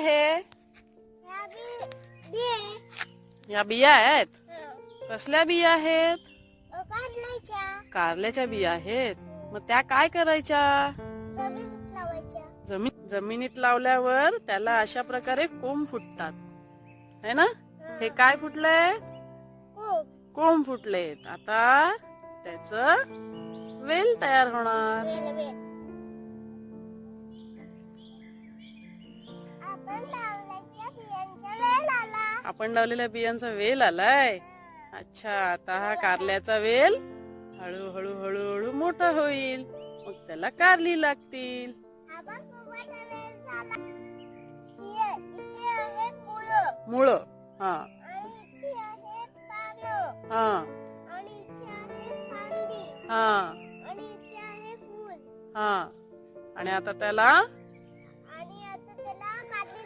हे या बिया आहेत. कसल्या बिया आहेत? कारल्याच्या बिया आहेत. मग त्या काय करायच्या? जमिनीत लावल्यावर त्याला अशा प्रकारे कोंब फुटतात है ना. हे काय फुटले? कोंब फुटलेत. आता त्याच वेल तयार होणार. आपण लावलेल्या बियांचा वेल आलाय. अच्छा, आता हा कारल्याचा वेल हळूहळू हळूहळू मोठा होईल. मग त्याला कारली लागतील. मुळ हा हा हा हा. आणि आता त्याला